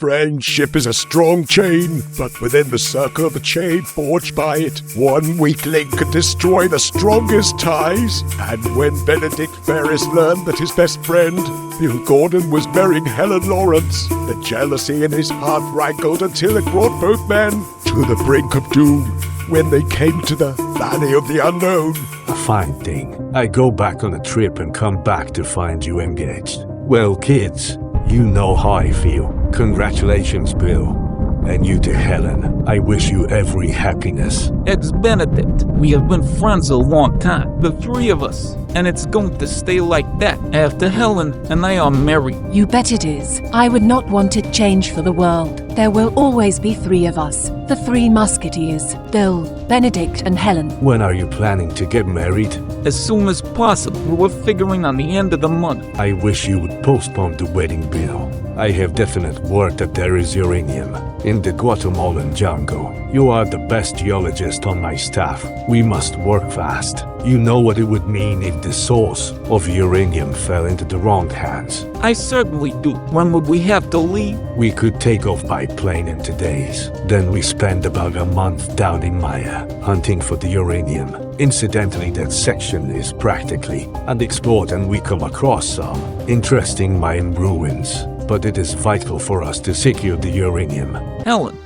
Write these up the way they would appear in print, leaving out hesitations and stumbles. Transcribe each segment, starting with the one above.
Friendship is a strong chain, but within the circle of the chain forged by it, one weak link could destroy the strongest ties. And when Benedict Ferris learned that his best friend, Bill Gordon, was marrying Helen Lawrence, the jealousy in his heart rankled until it brought both men to the brink of doom when they came to the Valley of the Unknown. A fine thing. I go back on a trip and come back to find you engaged. Well, kids, you know how I feel. Congratulations, Bill. And you to Helen. I wish you every happiness. It's Benedict. We have been friends a long time, the three of us. And it's going to stay like that after Helen and I are married. You bet it is. I would not want it changed for the world. There will always be three of us. The three musketeers. Bill, Benedict, and Helen. When are you planning to get married? As soon as possible. We're figuring on the end of the month. I wish you would postpone the wedding, Bill. I have definite word that there is uranium in the Guatemalan jungle. You are the best geologist on my staff. We must work fast. You know what it would mean if the source of uranium fell into the wrong hands. I certainly do. When would we have to leave? We could take off by plane in 2 days. Then we spend about a month down in Mayan, hunting for the uranium. Incidentally, that section is practically unexplored and we come across some interesting Mayan ruins. But it is vital for us to secure the uranium. Helen,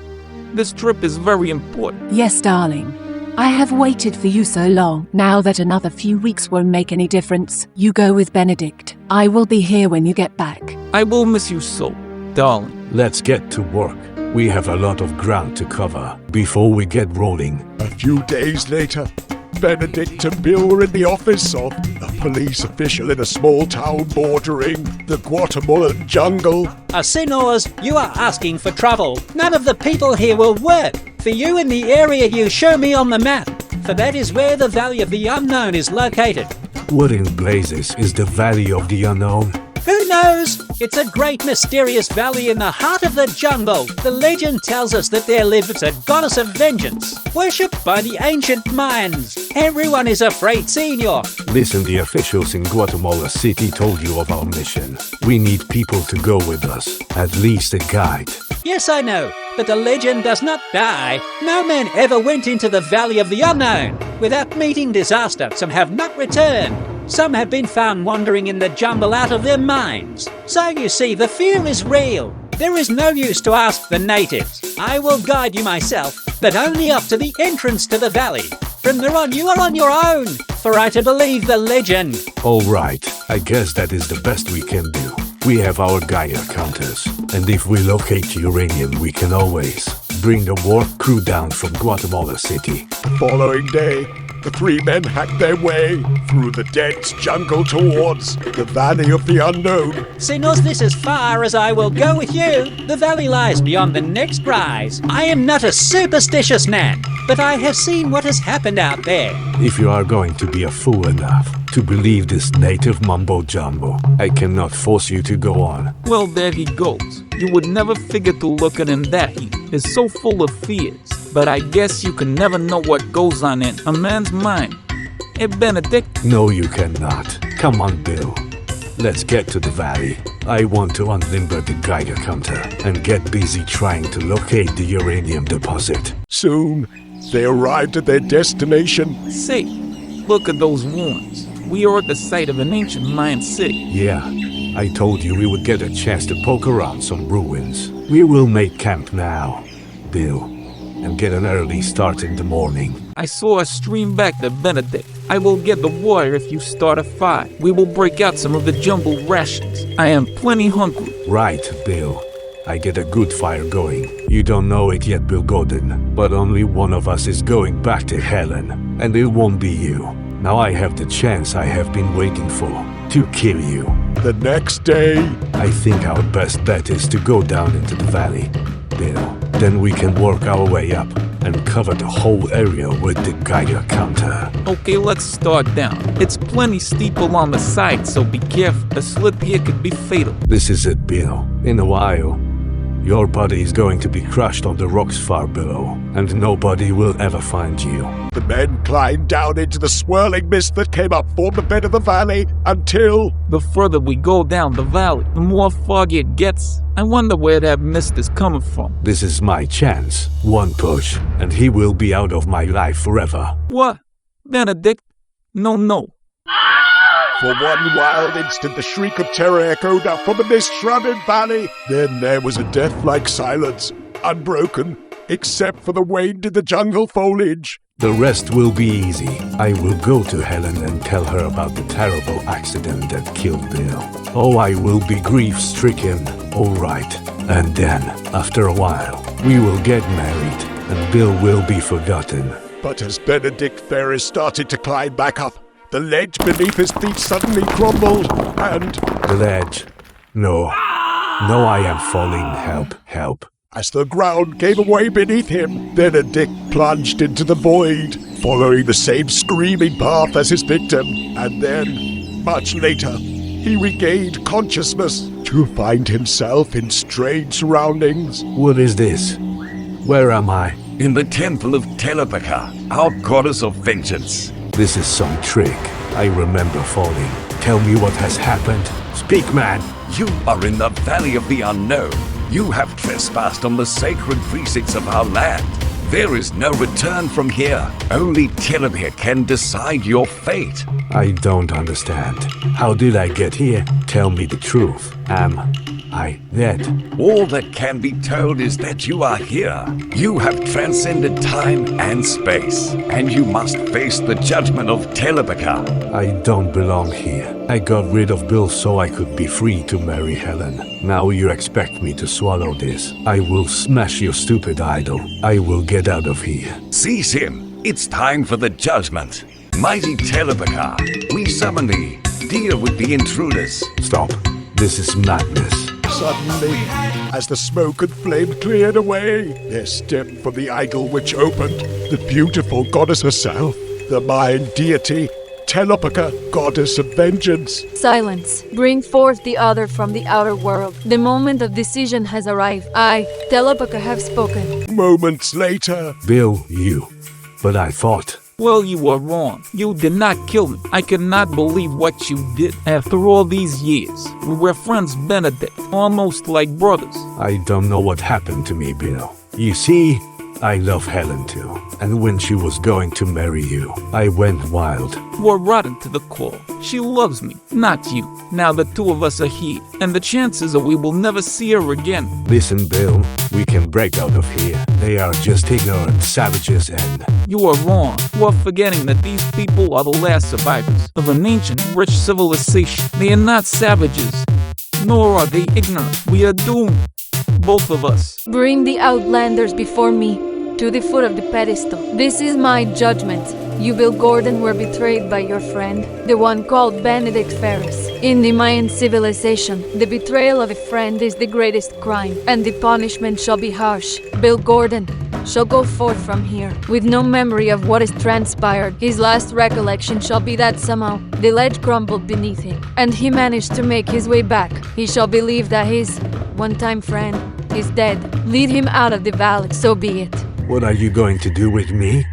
this trip is very important. Yes, darling. I have waited for you so long. Now that another few weeks won't make any difference, you go with Benedict. I will be here when you get back. I will miss you so, darling. Let's get to work. We have a lot of ground to cover before we get rolling. A few days later, Benedict and Bill were in the office of a police official in a small town bordering the Guatemalan jungle. Signors, you are asking for trouble. None of the people here will work. For you in the area you show me on the map, for that is where the Valley of the Unknown is located. What in blazes is the Valley of the Unknown? Who knows? It's a great mysterious valley in the heart of the jungle. The legend tells us that there lives a goddess of vengeance, worshipped by the ancient Mayans. Everyone is afraid, senor. Listen, the officials in Guatemala City told you of our mission. We need people to go with us, at least a guide. Yes, I know, but the legend does not die. No man ever went into the Valley of the Unknown without meeting disaster. Some have not returned. Some have been found wandering in the jungle out of their minds. So you see, the fear is real. There is no use to ask the natives. I will guide you myself, but only up to the entrance to the valley. From there on, you are on your own, for I to believe the legend. All right, I guess that is the best we can do. We have our Gaia counters, and if we locate uranium, we can always bring the warp crew down from Guatemala City. The following day, the three men hacked their way through the dense jungle towards the Valley of the Unknown. Signors, this is far as I will go with you. The valley lies beyond the next rise. I am not a superstitious man, but I have seen what has happened out there. If you are going to be a fool enough to believe this native mumbo-jumbo, I cannot force you to go on. Well, there he goes. You would never figure to look at him that he is so full of fears. But I guess you can never know what goes on in a man's mind. Hey, Benedict? No, you cannot. Come on, Bill. Let's get to the valley. I want to unlimber the Geiger counter and get busy trying to locate the uranium deposit. Soon, they arrived at their destination. Say, look at those ruins. We are at the site of an ancient Mayan city. Yeah, I told you we would get a chance to poke around some ruins. We will make camp now, Bill, and get an early start in the morning. I saw a stream back to Benedict. I will get the water if you start a fire. We will break out some of the jumbo rations. I am plenty hungry. Right, Bill. I get a good fire going. You don't know it yet, Bill Gordon, but only one of us is going back to Helen, and it won't be you. Now I have the chance I have been waiting for, to kill you. The next day, I think our best bet is to go down into the valley, Bill. Then we can work our way up and cover the whole area with the Geiger counter. Okay, let's start down. It's plenty steep along the side, so be careful. A slip here could be fatal. This is it, Bill. In a while, Your body is going to be crushed on the rocks far below, and nobody will ever find you. The men climbed down into the swirling mist that came up from the bed of the valley until... The further we go down the valley, the more foggy it gets. I wonder where that mist is coming from. This is my chance. One push, and he will be out of my life forever. What? Benedict? No. For one wild instant, the shriek of terror echoed up from the mist-shrouded valley. Then there was a death-like silence, unbroken, except for the wind in the jungle foliage. The rest will be easy. I will go to Helen and tell her about the terrible accident that killed Bill. Oh, I will be grief-stricken, all right. And then, after a while, we will get married, and Bill will be forgotten. But as Benedict Ferris started to climb back up, the ledge beneath his feet suddenly crumbled, and... The ledge? No, I am falling. Help. As the ground gave away beneath him, Benedict plunged into the void, following the same screaming path as his victim. And then, much later, he regained consciousness to find himself in strange surroundings. What is this? Where am I? In the temple of Telepaka, our goddess of vengeance. This is some trick. I remember falling. Tell me what has happened. Speak, man. You are in the Valley of the Unknown. You have trespassed on the sacred precincts of our land. There is no return from here. Only Telepaka can decide your fate. I don't understand. How did I get here? Tell me the truth. Am I dead? All that can be told is that you are here. You have transcended time and space, and you must face the judgment of Telepaka. I don't belong here. I got rid of Bill so I could be free to marry Helen. Now you expect me to swallow this. I will smash your stupid idol. I will get out of here. Seize him. It's time for the judgment. Mighty Telepaka, we summon thee. Deal with the intruders. Stop. This is madness. Suddenly, as the smoke and flame cleared away, there stepped from the idol which opened the beautiful goddess herself, the Mayan deity, Telepaka, goddess of vengeance. Silence. Bring forth the other from the outer world. The moment of decision has arrived. I, Telepaka, have spoken. Moments later, Bill, you. But I thought... Well, you were wrong. You did not kill me. I cannot believe what you did. After all these years, we were friends, Benedict, almost like brothers. I don't know what happened to me, Bill. You see, I love Helen too. And when she was going to marry you, I went wild. You are rotten to the core. She loves me, not you. Now the two of us are here, and the chances are we will never see her again. Listen, Bill, we can break out of here. They are just ignorant savages and... You are wrong. You are forgetting that these people are the last survivors of an ancient, rich civilization. They are not savages, nor are they ignorant. We are doomed, both of us. Bring the outlanders before me, to the foot of the pedestal. This is my judgment. You, Bill Gordon, were betrayed by your friend, the one called Benedict Ferris. In the Mayan civilization, the betrayal of a friend is the greatest crime, and the punishment shall be harsh. Bill Gordon shall go forth from here, with no memory of what has transpired. His last recollection shall be that somehow the ledge crumbled beneath him, and he managed to make his way back. He shall believe that his one-time friend is dead. Lead him out of the valley, so be it. What are you going to do with me?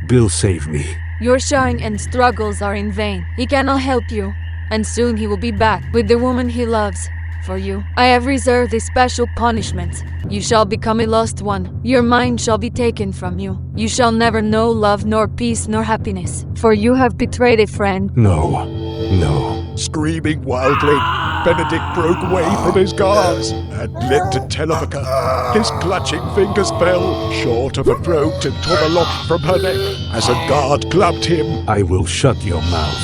Bill, save me. Your shine and struggles are in vain. He cannot help you, and soon he will be back with the woman he loves. For you, I have reserved a special punishment. You shall become a lost one. Your mind shall be taken from you. You shall never know love, nor peace, nor happiness. For you have betrayed a friend. No. Screaming wildly, Benedict broke away from his guards and leapt to Telepaka. His clutching fingers fell short of her throat and tore the locket from her neck as a guard clubbed him. I will shut your mouth.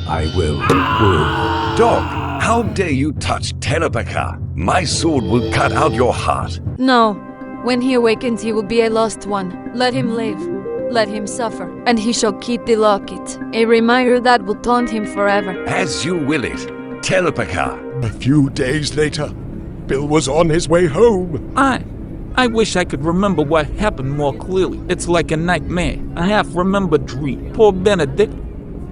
I will. Dog, how dare you touch Telepaka? My sword will cut out your heart. No. When he awakens, he will be a lost one. Let him live. Let him suffer, and he shall keep the locket, a reminder that will taunt him forever. As you will it, Telepaka. A few days later, Bill was on his way home. I wish I could remember what happened more clearly. It's like a nightmare, a half-remembered dream. Poor Benedict.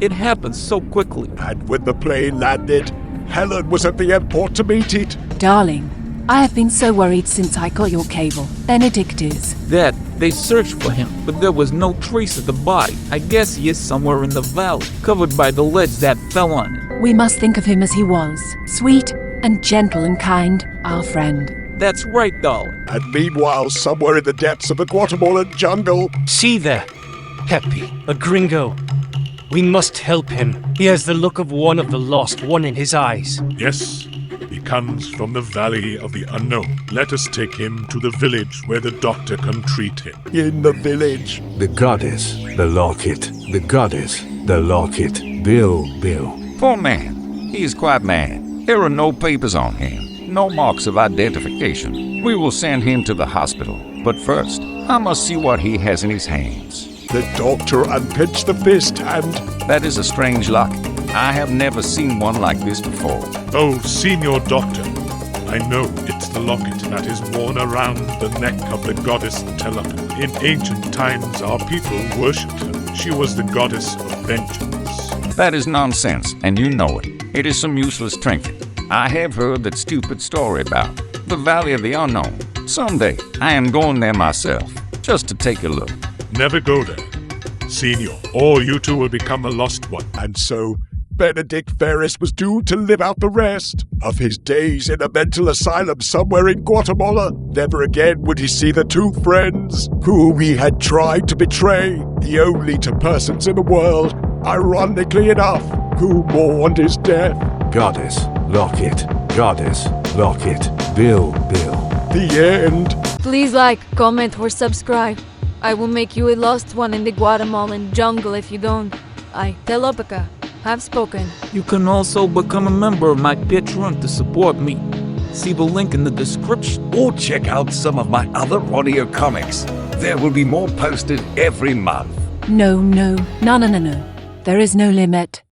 It happened so quickly. And when the plane landed, Helen was at the airport to meet it. Darling, I have been so worried since I got your cable. Benedict is. That they searched for him, but there was no trace of the body. I guess he is somewhere in the valley, covered by the ledge that fell on him. We must think of him as he was. Sweet and gentle and kind, our friend. That's right, darling. And meanwhile, somewhere in the depths of the Guatemalan jungle, See there, Pepe, a gringo. We must help him. He has the look of one of the lost, one in his eyes. Yes, he comes from the Valley of the Unknown. Let us take him to the village where the doctor can treat him. in the village. The goddess, the locket, the goddess, the locket. Bill. Poor man. He is quite mad. There are no papers on him, no marks of identification. We will send him to the hospital. But first, I must see what he has in his hands. The doctor unpinched the fist and That is a strange locket. I have never seen one like this before. Oh, Senior Doctor, I know it's the locket that is worn around the neck of the goddess Telepathy. In ancient times, our people worshipped her. She was the goddess of vengeance. That is nonsense, and you know it. It is some useless trinket. I have heard that stupid story about the Valley of the Unknown. Someday, I am going there myself, just to take a look. Never go there, Senior, or you two will become a lost one. and so Benedict Ferris was doomed to live out the rest of his days in a mental asylum somewhere in Guatemala. Never again would he see the two friends whom he had tried to betray, the only two persons in the world, ironically enough, who mourned his death. Goddess, locket, goddess, locket. Bill. The end. Please like, comment, or subscribe. I will make you a lost one in the Guatemalan jungle if you don't. I, Telepathy, have spoken. You can also become a member of my Patreon to support me. See the link in the description. Or check out some of my other audio comics. There will be more posted every month. No. There is no limit.